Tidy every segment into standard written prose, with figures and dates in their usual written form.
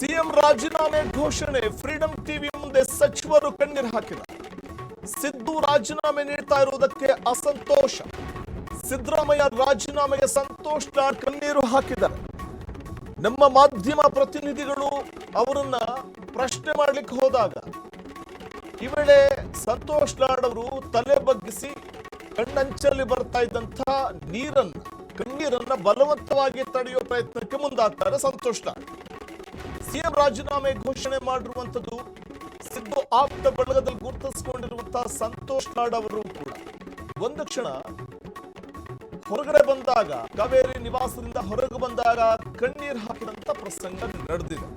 CM ರಾಜೀನಾಮೆ ಘೋಷಣೆ freedom TV ಮುಂದೆ ಸಚಿವರು ಕಣ್ಣೀರು ಹಾಕಿದ್ದಾರೆ. ಸಿದ್ದು ರಾಜೀನಾಮೆ ನೀಡ್ತಾ ಇರುವುದಕ್ಕೆ ಅಸಂತೋಷ. ಸಿದ್ದರಾಮಯ್ಯ ರಾಜೀನಾಮೆಗೆ ಸಂತೋಷ್ ಲಾಡ್ ಕಣ್ಣೀರು ಹಾಕಿದ್ದಾರೆ. ನಮ್ಮ ಮಾಧ್ಯಮ ಪ್ರತಿನಿಧಿಗಳು ಅವರನ್ನ ಪ್ರಶ್ನೆ ಮಾಡಲಿಕ್ಕೆ ಹೋದಾಗ ಈ ವೇಳೆ ಸಂತೋಷ್ ಲಾಡ್ ಅವರು ತಲೆ ಬಗ್ಗಿಸಿ ಕಣ್ಣಂಚಲ್ಲಿ ಬರ್ತಾ ಇದ್ದಂತ ಕಣ್ಣೀರನ್ನ ಬಲವಂತವಾಗಿ ತಡೆಯುವ ಪ್ರಯತ್ನಕ್ಕೆ ಮುಂದಾಗ್ತಾರೆ ಸಂತೋಷ್ ಲಾಡ್. ಸಿಎಂ ರಾಜೀನಾಮೆ ಘೋಷಣೆ ಮಾಡಿರುವಂತದ್ದು ಸಿದ್ದು ಆಪ್ತ ಬಳಗದಲ್ಲಿ ಗುರುತಿಸಿಕೊಂಡಿರುವಂತಹ ಸಂತೋಷ್ ಲಾಡ್ ಅವರು ಕೂಡ ಒಂದು ಕ್ಷಣ ಹೊರಗಡೆ ಬಂದಾಗ, ಕಾವೇರಿ ನಿವಾಸದಿಂದ ಹೊರಗೆ ಬಂದಾಗ ಕಣ್ಣೀರ್ ಹಾಕಿದಂತ ಪ್ರಸಂಗ ನಡೆದಿದೆ.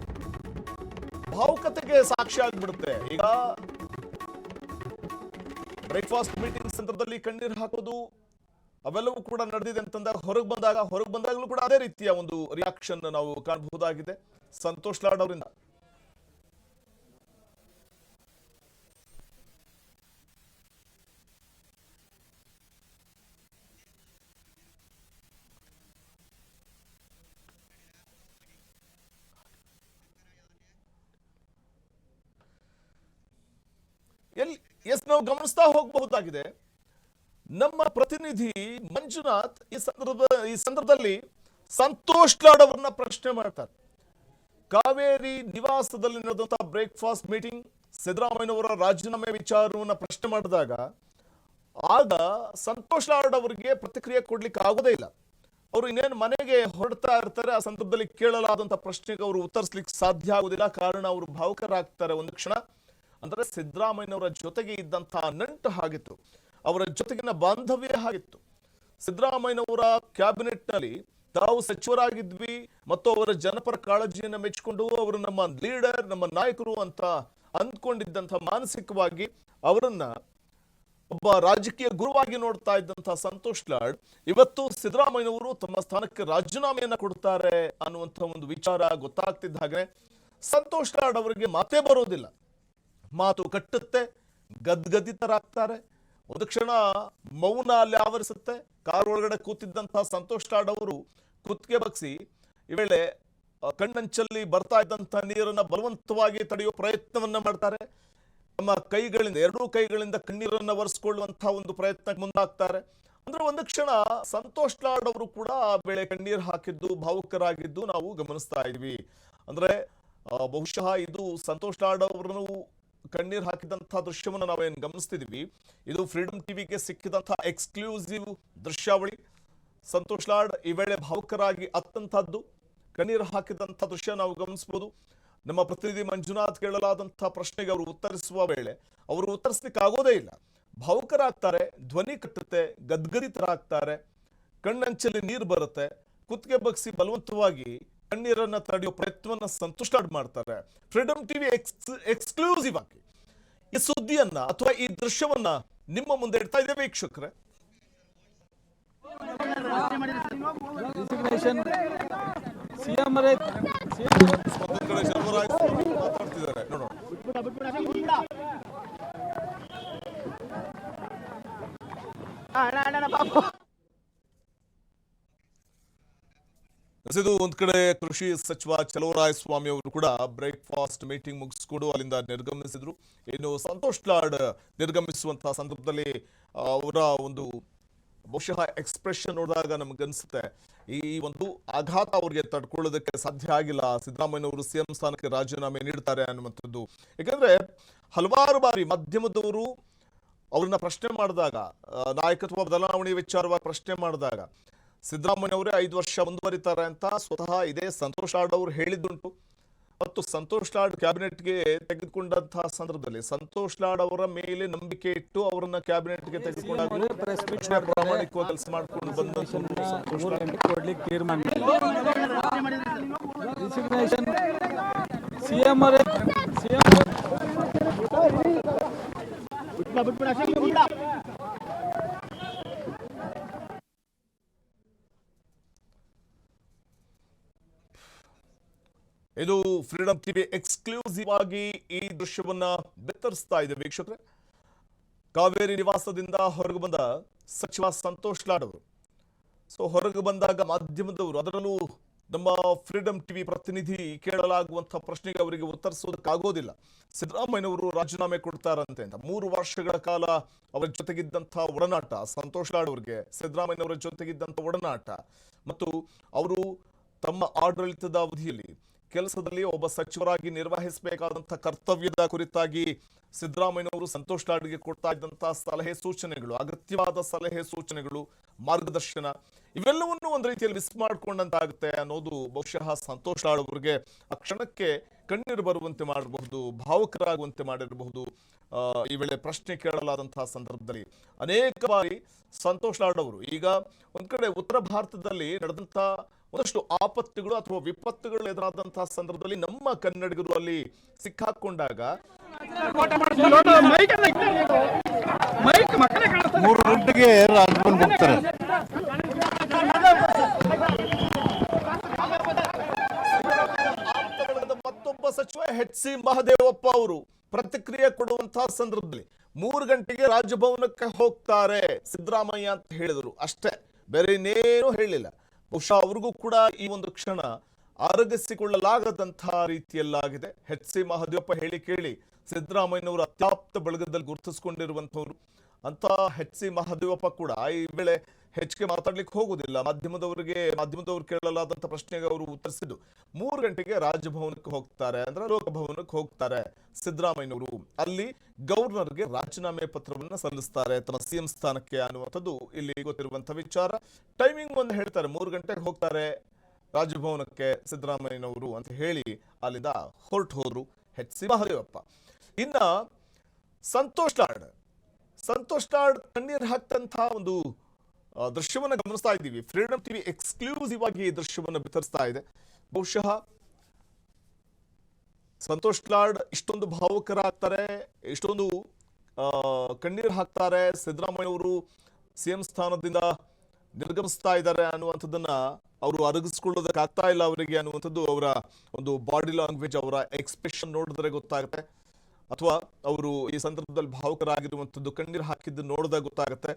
ಭಾವುಕತೆಗೆ ಸಾಕ್ಷಿ ಆಗ್ಬಿಡುತ್ತೆ. ಈಗ ಬ್ರೇಕ್ಫಾಸ್ಟ್ ಮೀಟಿಂಗ್ ಸಂದರ್ಭದಲ್ಲಿ ಕಣ್ಣೀರ್ ಹಾಕೋದು ಅವೆಲ್ಲವೂ ಕೂಡ ನಡೆದಿದೆ ಅಂತಂದಾಗ ಹೊರಗೆ ಬಂದಾಗಲೂ ಕೂಡ ಅದೇ ರೀತಿಯ ಒಂದು ರಿಯಾಕ್ಷನ್ ನಾವು ಕಾಣಬಹುದಾಗಿದೆ ಸಂತೋಷ್ ಲಾಡ್ ಅವರಿಂದ. ನಾವು ಗಮನಿಸ್ತಾ ಹೋಗಬಹುದಾಗಿದೆ. ನಮ್ಮ ಪ್ರತಿನಿಧಿ ಮಂಜುನಾಥ್ ಈ ಸಂದರ್ಭದಲ್ಲಿ ಸಂತೋಷ್ ಲಾಡ್ ಅವರನ್ನ ಪ್ರಶ್ನೆ ಮಾಡ್ತಾರೆ. ಕಾವೇರಿ ನಿವಾಸದಲ್ಲಿ ನಡೆದಂತಹ ಬ್ರೇಕ್ಫಾಸ್ಟ್ ಮೀಟಿಂಗ್, ಸಿದ್ದರಾಮಯ್ಯನವರ ರಾಜೀನಾಮೆ ವಿಚಾರವನ್ನ ಪ್ರಶ್ನೆ ಮಾಡಿದಾಗ ಆಗ ಸಂತೋಷ್ ಲಾಡ್ ಅವರಿಗೆ ಪ್ರತಿಕ್ರಿಯೆ ಕೊಡ್ಲಿಕ್ಕೆ ಆಗೋದೇ ಇಲ್ಲ. ಅವರು ಇನ್ನೇನು ಮನೆಗೆ ಹೊರಡ್ತಾ ಇರ್ತಾರೆ. ಆ ಸಂದರ್ಭದಲ್ಲಿ ಕೇಳಲಾದಂತಹ ಪ್ರಶ್ನೆಗೆ ಅವರು ಉತ್ತರಿಸಲಿಕ್ಕೆ ಸಾಧ್ಯ ಆಗುದಿಲ್ಲ. ಕಾರಣ ಅವರು ಭಾವುಕರಾಗ್ತಾರೆ ಒಂದು ಕ್ಷಣ. ಅಂದ್ರೆ ಸಿದ್ದರಾಮಯ್ಯನವರ ಜೊತೆಗೆ ಇದ್ದಂತಹ ನಂಟು ಹಾಗಿತ್ತು, ಅವರ ಜೊತೆಗಿನ ಬಾಂಧವ್ಯ ಹಾಗಿತ್ತು. ಸಿದ್ದರಾಮಯ್ಯನವರ ಕ್ಯಾಬಿನೆಟ್ ನಲ್ಲಿ ತಾವು ಸಚಿವರಾಗಿದ್ವಿ ಮತ್ತು ಅವರ ಜನಪರ ಕಾಳಜಿಯನ್ನು ಮೆಚ್ಚಿಕೊಂಡು ಅವರು ನಮ್ಮ ಲೀಡರ್, ನಮ್ಮ ನಾಯಕರು ಅಂತ ಅಂದ್ಕೊಂಡಿದ್ದಂಥ ಮಾನಸಿಕವಾಗಿ ಅವರನ್ನ ಒಬ್ಬ ರಾಜಕೀಯ ಗುರುವಾಗಿ ನೋಡ್ತಾ ಇದ್ದಂತಹ ಸಂತೋಷ್ ಲಾಡ್ ಇವತ್ತು ಸಿದ್ದರಾಮಯ್ಯನವರು ತಮ್ಮ ಸ್ಥಾನಕ್ಕೆ ರಾಜೀನಾಮೆಯನ್ನ ಕೊಡ್ತಾರೆ ಅನ್ನುವಂಥ ಒಂದು ವಿಚಾರ ಗೊತ್ತಾಗ್ತಿದ್ದ ಹಾಗೆ ಸಂತೋಷ್ ಲಾಡ್ ಅವರಿಗೆ ಮಾತೇ ಬರೋದಿಲ್ಲ. ಮಾತು ಕಟ್ಟುತ್ತೆ, ಗದ್ಗದಿತರಾಗ್ತಾರೆ. ಒಂದು ಕ್ಷಣ ಮೌನ ಅಲ್ಲಿ ಆವರಿಸುತ್ತೆ. ಕಾರ್ ಒಳಗಡೆ ಕೂತಿದ್ದಂತಹ ಸಂತೋಷ್ ಲಾಡ್ ಅವರು ಕುತ್ತಿಗೆ ಬಗ್ಸಿ ಈ ವೇಳೆ ಕಣ್ಣಂಚಲ್ಲಿ ಬರ್ತಾ ಇದ್ದಂತಹ ನೀರನ್ನ ಬಲವಂತವಾಗಿ ತಡೆಯುವ ಪ್ರಯತ್ನವನ್ನ ಮಾಡ್ತಾರೆ. ನಮ್ಮ ಎರಡೂ ಕೈಗಳಿಂದ ಕಣ್ಣೀರನ್ನ ಒರೆಸ್ಕೊಳ್ಳುವಂತಹ ಒಂದು ಪ್ರಯತ್ನಕ್ಕೆ ಮುಂದಾಗ್ತಾರೆ. ಅಂದ್ರೆ ಒಂದು ಕ್ಷಣ ಸಂತೋಷ್ ಲಾಡ್ ಅವರು ಕೂಡ ಆ ವೇಳೆ ಕಣ್ಣೀರು ಹಾಕಿದ್ದು, ಭಾವುಕರಾಗಿದ್ದು ನಾವು ಗಮನಿಸ್ತಾ ಇದ್ವಿ. ಅಂದ್ರೆ ಬಹುಶಃ ಇದು ಸಂತೋಷ್ ಲಾಡ್ ಅವರನ್ನು ಕಣ್ಣೀರ್ ಹಾಕಿದಂತಹ ದೃಶ್ಯವನ್ನು ನಾವೇನು ಗಮನಿಸ್ತಿದ್ವಿ, ಇದು ಫ್ರೀಡಂ ಟಿವಿಗೆ ಸಿಕ್ಕಿದಂತಹ ಎಕ್ಸ್ಕ್ಲೂಸಿವ್ ದೃಶ್ಯಾವಳಿ. ಸಂತೋಷ್ ಲಾಡ್ ಈ ವೇಳೆ ಭಾವುಕರಾಗಿ ಅತ್ತಂತಹದ್ದು ಕಣ್ಣೀರು ಹಾಕಿದಂತಹ ದೃಶ್ಯ ನಾವು ಗಮನಿಸಬಹುದು. ನಮ್ಮ ಪ್ರತಿನಿಧಿ ಮಂಜುನಾಥ್ ಕೇಳಲಾದಂತಹ ಪ್ರಶ್ನೆಗೆ ಅವರು ಉತ್ತರಿಸುವ ವೇಳೆ ಅವರು ಉತ್ತರಿಸಲಿಕ್ಕೆ ಆಗೋದೇ ಇಲ್ಲ. ಭಾವುಕರಾಗ್ತಾರೆ, ಧ್ವನಿ ಕಟ್ಟುತ್ತೆ, ಗದ್ಗದಿತರಾಗ್ತಾರೆ, ಕಣ್ಣಂಚಲ್ಲಿ ನೀರು ಬರುತ್ತೆ, ಕುತ್ತಿಗೆ ಬಗ್ಸಿ ಬಲವಂತವಾಗಿ ಕಣ್ಣೀರನ್ನ ತಡೆಯುವ ಪ್ರಯತ್ನವನ್ನ ಸಂತೋಷ್ ಲಾಡ್ ಮಾಡ್ತಾರೆ. ಫ್ರೀಡಂ ಟಿವಿ ಎಕ್ಸ್ಕ್ಲೂಸಿವ್ ಆಗಿ ಈ ಸುದ್ದಿಯನ್ನ ಅಥವಾ ಈ ದೃಶ್ಯವನ್ನ ನಿಮ್ಮ ಮುಂದೆ ಇಡ್ತಾ ಇದೆ ವೀಕ್ಷಕರೇ. ಮಾತಾಡ್ತಿದ್ದಾರೆ ನೋಡೋಣ. ಇದು ಒಂದ್ ಕಡೆ ಕೃಷಿ ಸಚಿವ ಚಲುವರಾಯಸ್ವಾಮಿ ಅವರು ಕೂಡ ಬ್ರೇಕ್ಫಾಸ್ಟ್ ಮೀಟಿಂಗ್ ಮುಗಿಸ್ಕೊಂಡು ಅಲ್ಲಿಂದ ನಿರ್ಗಮಿಸಿದ್ರು. ಇನ್ನು ಸಂತೋಷ್ ಲಾಡ್ ನಿರ್ಗಮಿಸುವಂತಹ ಸಂದರ್ಭದಲ್ಲಿ ಅವರ ಒಂದು ಬಹುಶಃ ಎಕ್ಸ್ಪ್ರೆಷನ್ ನೋಡಿದಾಗ ನಮಗನ್ಸುತ್ತೆ ಈ ಒಂದು ಆಘಾತ ಅವರಿಗೆ ತಡ್ಕೊಳ್ಳೋದಕ್ಕೆ ಸಾಧ್ಯ ಆಗಿಲ್ಲ. ಸಿದ್ದರಾಮಯ್ಯನವರು ಸಿಎಂ ಸ್ಥಾನಕ್ಕೆ ರಾಜೀನಾಮೆ ನೀಡ್ತಾರೆ ಅನ್ನುವಂಥದ್ದು. ಯಾಕಂದ್ರೆ ಹಲವಾರು ಬಾರಿ ಮಾಧ್ಯಮದವರು ಅವ್ರನ್ನ ಪ್ರಶ್ನೆ ಮಾಡಿದಾಗ, ನಾಯಕತ್ವ ಬದಲಾವಣೆ ವಿಚಾರವಾಗಿ ಪ್ರಶ್ನೆ ಮಾಡಿದಾಗ ಸಿದ್ದರಾಮಯ್ಯನವರೇ 5 ವರ್ಷ ಮುಂದುವರಿತಾರೆ ಅಂತ ಸ್ವತಃ ಇದೇ ಸಂತೋಷ್ ಲಾಡ್ ಅವರು ಹೇಳಿದ್ದುಂಟು. ಮತ್ತು ಸಂತೋಷ್ ಲಾಡ್ ಕ್ಯಾಬಿನೆಟ್ಗೆ ತೆಗೆದುಕೊಂಡಂತಹ ಸಂದರ್ಭದಲ್ಲಿ ಸಂತೋಷ್ ಲಾಡ್ ಅವರ ಮೇಲೆ ನಂಬಿಕೆ ಇಟ್ಟು ಅವರನ್ನ ಕ್ಯಾಬಿನೆಟ್ಗೆ ತೆಗೆದುಕೊಂಡಾಗ ಪ್ರಾಮಾಣಿಕವಾಗಿ ಕೆಲಸ ಮಾಡಿಕೊಂಡು ಬಂದ ಸಂತೋಷ್ ಇದು ಫ್ರೀಡಂ ಟಿವಿ ಎಕ್ಸ್ಕ್ಲೂಸಿವ್ ಆಗಿ ಈ ದೃಶ್ಯವನ್ನ ಬಿತ್ತರಿಸ್ತಾ ಇದೆ ವೀಕ್ಷಕರೇ. ಕಾವೇರಿ ನಿವಾಸದಿಂದ ಹೊರಗೆ ಬಂದ ಸಚಿವ ಸಂತೋಷ್ ಲಾಡ್ ಅವರು. ಸೊ ಹೊರಗೆ ಬಂದಾಗ ಮಾಧ್ಯಮದವರು, ಅದರಲ್ಲೂ ನಮ್ಮ ಫ್ರೀಡಂ ಟಿವಿ ಪ್ರತಿನಿಧಿ ಕೇಳಲಾಗುವಂತಹ ಪ್ರಶ್ನೆಗೆ ಅವರಿಗೆ ಉತ್ತರಿಸೋದಕ್ಕಾಗೋದಿಲ್ಲ. ಸಿದ್ದರಾಮಯ್ಯನವರು ರಾಜೀನಾಮೆ ಕೊಡ್ತಾರಂತೆ ಅಂತ 3 ವರ್ಷಗಳ ಕಾಲ ಅವರ ಜೊತೆಗಿದ್ದಂತಹ ಒಡನಾಟ, ಸಂತೋಷ್ ಲಾಡ್ ಅವರಿಗೆ ಸಿದ್ದರಾಮಯ್ಯನವರ ಜೊತೆಗಿದ್ದಂಥ ಒಡನಾಟ ಮತ್ತು ಅವರು ತಮ್ಮ ಆಡಳಿತದ ಅವಧಿಯಲ್ಲಿ ಕೆಲಸದಲ್ಲಿ ಒಬ್ಬ ಸಚಿವರಾಗಿ ನಿರ್ವಹಿಸಬೇಕಾದಂತಹ ಕರ್ತವ್ಯದ ಕುರಿತಾಗಿ ಸಿದ್ದರಾಮಯ್ಯನವರು ಸಂತೋಷ್ ಲಾಡ್ಗೆ ಕೊಡ್ತಾ ಇದ್ದಂತಹ ಸಲಹೆ ಸೂಚನೆಗಳು, ಅಗತ್ಯವಾದ ಸಲಹೆ ಸೂಚನೆಗಳು, ಮಾರ್ಗದರ್ಶನ ಇವೆಲ್ಲವನ್ನೂ ಒಂದು ರೀತಿಯಲ್ಲಿ ಮಿಸ್ ಮಾಡ್ಕೊಂಡಂತಾಗುತ್ತೆ ಅನ್ನೋದು ಬಹುಶಃ ಸಂತೋಷ್ ಲಾಡ್ ಅವರಿಗೆ ಆ ಕ್ಷಣಕ್ಕೆ ಕಣ್ಣೀರು ಬರುವಂತೆ ಮಾಡಬಹುದು, ಭಾವುಕರಾಗುವಂತೆ ಮಾಡಿರಬಹುದು. ಈ ವೇಳೆ ಪ್ರಶ್ನೆ ಕೇಳಲಾದಂತಹ ಸಂದರ್ಭದಲ್ಲಿ ಅನೇಕ ಬಾರಿ ಸಂತೋಷ್ ಲಾಡ್ ಅವರು ಈಗ ಒಂದ್ ಕಡೆ ಉತ್ತರ ಭಾರತದಲ್ಲಿ ನಡೆದಂತ ಒಂದಷ್ಟು ಆಪತ್ತುಗಳು ಅಥವಾ ವಿಪತ್ತುಗಳು ಎದುರಾದಂತಹ ಸಂದರ್ಭದಲ್ಲಿ ನಮ್ಮ ಕನ್ನಡಿಗರು ಅಲ್ಲಿ ಸಿಕ್ಕಾಕೊಂಡಾಗ 3 ಗಂಟೆಗೆ ರಾಜಭವನ್ ಹೋಗ್ತಾರೆ. ಮತ್ತೊಬ್ಬ ಸಚಿವ ಎಚ್.ಸಿ. ಮಹದೇವಪ್ಪ ಅವರು ಪ್ರತಿಕ್ರಿಯೆ ಕೊಡುವಂತಹ ಸಂದರ್ಭದಲ್ಲಿ 3 ಗಂಟೆಗೆ ರಾಜಭವನಕ್ಕೆ ಹೋಗ್ತಾರೆ ಸಿದ್ದರಾಮಯ್ಯ ಅಂತ ಹೇಳಿದರು ಅಷ್ಟೇ, ಬೇರೆ ಇನ್ನೇನು ಹೇಳಿಲ್ಲ. ಬಹುಶಃ ಅವ್ರಿಗೂ ಕೂಡ ಈ ಒಂದು ಕ್ಷಣ ಅರಗಿಸಿಕೊಳ್ಳಲಾಗದಂತಹ ರೀತಿಯಲ್ಲಾಗಿದೆ. ಎಚ್.ಸಿ. ಮಹದೇವಪ್ಪ ಹೇಳಿ ಕೇಳಿ ಸಿದ್ದರಾಮಯ್ಯನವರು ಅತ್ಯಾಪ್ತ ಬಳಗದಲ್ಲಿ ಗುರುತಿಸಿಕೊಂಡಿರುವಂತವ್ರು. ಅಂತ ಎಚ್.ಸಿ. ಮಹದೇವಪ್ಪ ಕೂಡ ಈ ವೇಳೆ ಹೆಚ್ಚಿಗೆ ಮಾತಾಡ್ಲಿಕ್ಕೆ ಹೋಗುದಿಲ್ಲ. ಮಾಧ್ಯಮದವರು ಕೇಳಲಾದಂತ ಪ್ರಶ್ನೆಗೆ ಅವರು ಉತ್ತರಿಸಿದ್ದು 3 ಗಂಟೆಗೆ ರಾಜಭವನಕ್ಕೆ ಹೋಗ್ತಾರೆ, ಅಂದ್ರೆ ಲೋಕಭವನಕ್ಕೆ ಹೋಗ್ತಾರೆ ಸಿದ್ದರಾಮಯ್ಯನವರು. ಅಲ್ಲಿ ಗವರ್ನರ್ಗೆ ರಾಜೀನಾಮೆ ಪತ್ರವನ್ನ ಸಲ್ಲಿಸ್ತಾರೆ ತನ್ನ ಸಿಎಂ ಸ್ಥಾನಕ್ಕೆ ಅನ್ನುವಂಥದ್ದು ಇಲ್ಲಿ ಗೊತ್ತಿರುವಂತಹ ವಿಚಾರ. ಟೈಮಿಂಗ್ ಒಂದು ಹೇಳ್ತಾರೆ, 3 ಗಂಟೆಗೆ ಹೋಗ್ತಾರೆ ರಾಜಭವನಕ್ಕೆ ಸಿದ್ದರಾಮಯ್ಯನವರು ಅಂತ ಹೇಳಿ ಅಲ್ಲಿಂದ ಹೊರಟು ಹೋದ್ರು ಎಚ್.ಸಿ. ಮಹದೇವಪ್ಪ. ಇನ್ನ ಸಂತೋಷ್ ಲಾಡ್ ಕಣ್ಣೀರ್ ಹಾಕ್ತಂತಹ ಒಂದು ದೃಶ್ಯವನ್ನ ಗಮನಿಸ್ತಾ ಇದ್ದೀವಿ. ಫ್ರೀಡಂ ಟಿವಿ ಎಕ್ಸ್ಕ್ಲೂಸಿವ್ ಆಗಿ ಈ ದೃಶ್ಯವನ್ನ ಬಿತ್ತರಿಸ್ತಾ ಇದೆ. ಬಹುಶಃ ಸಂತೋಷ್ ಲಾಡ್ ಇಷ್ಟೊಂದು ಭಾವುಕರಾಗ್ತಾರೆ, ಇಷ್ಟೊಂದು ಕಣ್ಣೀರ್ ಹಾಕ್ತಾರೆ, ಸಿದ್ದರಾಮಯ್ಯವರು ಸಿಎಂ ಸ್ಥಾನದಿಂದ ನಿರ್ಗಮಿಸ್ತಾ ಇದ್ದಾರೆ ಅನ್ನುವಂಥದ್ದನ್ನ ಅವರು ಅರಗಿಸ್ಕೊಳ್ಳೋದಕ್ಕಾಗ್ತಾ ಇಲ್ಲ ಅವರಿಗೆ ಅನ್ನುವಂಥದ್ದು ಅವರ ಒಂದು ಬಾಡಿ ಲ್ಯಾಂಗ್ವೇಜ್, ಅವರ ಎಕ್ಸ್ಪ್ರೆಷನ್ ನೋಡಿದ್ರೆ ಗೊತ್ತಾಗುತ್ತೆ. ಅಥವಾ ಅವರು ಈ ಸಂದರ್ಭದಲ್ಲಿ ಭಾವುಕರಾಗಿರುವಂಥದ್ದು, ಕಣ್ಣೀರು ಹಾಕಿದ್ದು ನೋಡಿದಾಗ ಗೊತ್ತಾಗುತ್ತೆ.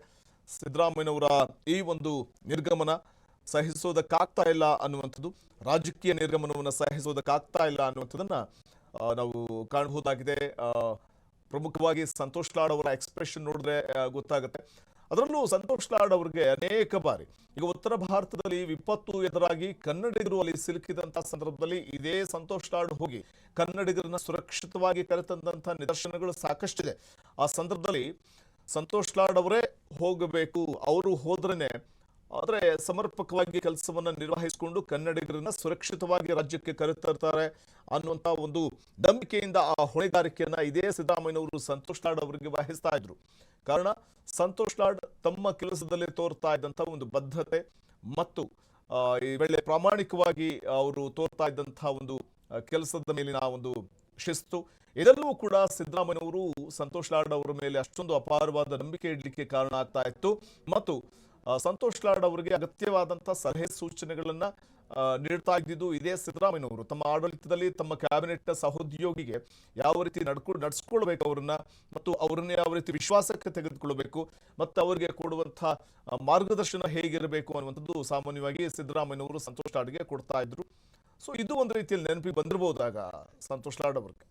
ಸಿದ್ದರಾಮಯ್ಯನವರ ಈ ಒಂದು ನಿರ್ಗಮನ ಸಹಿಸೋದಕ್ಕಾಗ್ತಾ ಇಲ್ಲ ಅನ್ನುವಂಥದ್ದು, ರಾಜಕೀಯ ನಿರ್ಗಮನವನ್ನು ಸಹಿಸೋದಕ್ಕಾಗ್ತಾ ಇಲ್ಲ ಅನ್ನುವಂಥದ್ದನ್ನ ನಾವು ಕಾಣಬಹುದಾಗಿದೆ. ಪ್ರಮುಖವಾಗಿ ಸಂತೋಷ್ ಲಾಡ್ ಅವರ ಎಕ್ಸ್ಪ್ರೆಷನ್ ನೋಡಿದ್ರೆ ಗೊತ್ತಾಗುತ್ತೆ. ಅದರಲ್ಲೂ ಸಂತೋಷ್ ಲಾಡ್ ಅವರಿಗೆ ಅನೇಕ ಬಾರಿ ಈಗ ಉತ್ತರ ಭಾರತದಲ್ಲಿ ವಿಪತ್ತು ಎದುರಾಗಿ ಕನ್ನಡಿಗರು ಅಲ್ಲಿ ಸಿಲುಕಿದಂತಹ ಸಂದರ್ಭದಲ್ಲಿ ಇದೇ ಸಂತೋಷ್ ಲಾಡ್ ಹೋಗಿ ಕನ್ನಡಿಗರನ್ನ ಸುರಕ್ಷಿತವಾಗಿ ಕರೆತಂದಂತಹ ನಿದರ್ಶನಗಳು ಸಾಕಷ್ಟಿದೆ. ಆ ಸಂದರ್ಭದಲ್ಲಿ ಸಂತೋಷ್ ಲಾಡ್ ಅವರೇ ಹೋಗಬೇಕು, ಅವರು ಹೋದ್ರೇನೆ ಆದರೆ ಸಮರ್ಪಕವಾಗಿ ಕೆಲಸವನ್ನ ನಿರ್ವಹಿಸಿಕೊಂಡು ಕನ್ನಡಿಗರನ್ನ ಸುರಕ್ಷಿತವಾಗಿ ರಾಜ್ಯಕ್ಕೆ ಕರೆತರ್ತಾರೆ ಅನ್ನುವಂತ ಒಂದು ನಂಬಿಕೆಯಿಂದ ಆ ಹೊಣೆಗಾರಿಕೆಯನ್ನ ಇದೇ ಸಿದ್ದರಾಮಯ್ಯನವರು ಸಂತೋಷ್ ಲಾಡ್ ಅವರಿಗೆ ವಹಿಸ್ತಾ ಇದ್ರು. ಕಾರಣ ಸಂತೋಷ್ ಲಾಡ್ ತಮ್ಮ ಕೆಲಸದಲ್ಲಿ ತೋರ್ತಾ ಇದ್ದಂತ ಒಂದು ಬದ್ಧತೆ ಮತ್ತು ಈ ವೇಳೆ ಪ್ರಾಮಾಣಿಕವಾಗಿ ಅವರು ತೋರ್ತಾ ಇದ್ದಂತಹ ಒಂದು ಕೆಲಸದ ಮೇಲಿನ ಒಂದು ಶಿಸ್ತು, ಇದೆಲ್ಲವೂ ಕೂಡ ಸಿದ್ದರಾಮಯ್ಯನವರು ಸಂತೋಷ್ ಲಾಡ್ ಅವರ ಮೇಲೆ ಅಷ್ಟೊಂದು ಅಪಾರವಾದ ನಂಬಿಕೆ ಇಡ್ಲಿಕ್ಕೆ ಕಾರಣ ಆಗ್ತಾ ಇತ್ತು. ಮತ್ತು ಸಂತೋಷ್ ಲಾಡ್ ಅವರಿಗೆ ಅಗತ್ಯವಾದಂತಹ ಸಲಹೆ ಸೂಚನೆಗಳನ್ನ ನೀಡ್ತಾ ಇದ್ದಿದ್ದು ಇದೇ ಸಿದ್ದರಾಮಯ್ಯನವರು. ತಮ್ಮ ಆಡಳಿತದಲ್ಲಿ ತಮ್ಮ ಕ್ಯಾಬಿನೆಟ್ ಸಹೋದ್ಯೋಗಿಗೆ ಯಾವ ರೀತಿ ನಡ್ಸ್ಕೊಳ್ಬೇಕು ಅವರನ್ನ, ಮತ್ತು ಅವರನ್ನ ಯಾವ ರೀತಿ ವಿಶ್ವಾಸಕ್ಕೆ ತೆಗೆದುಕೊಳ್ಬೇಕು, ಮತ್ತು ಅವರಿಗೆ ಕೊಡುವಂತಹ ಮಾರ್ಗದರ್ಶನ ಹೇಗಿರಬೇಕು ಅನ್ನುವಂಥದ್ದು ಸಾಮಾನ್ಯವಾಗಿ ಸಿದ್ದರಾಮಯ್ಯನವರು ಸಂತೋಷ್ ಲಾಡ್ಗೆ ಕೊಡ್ತಾ ಇದ್ರು. ಸೊ ಇದು ಒಂದು ರೀತಿಯಲ್ಲಿ ನೆನಪಿಗೆ ಬಂದಿರಬಹುದಾಗ ಸಂತೋಷ್ ಲಾಡ್ ಅವ್ರಿಗೆ.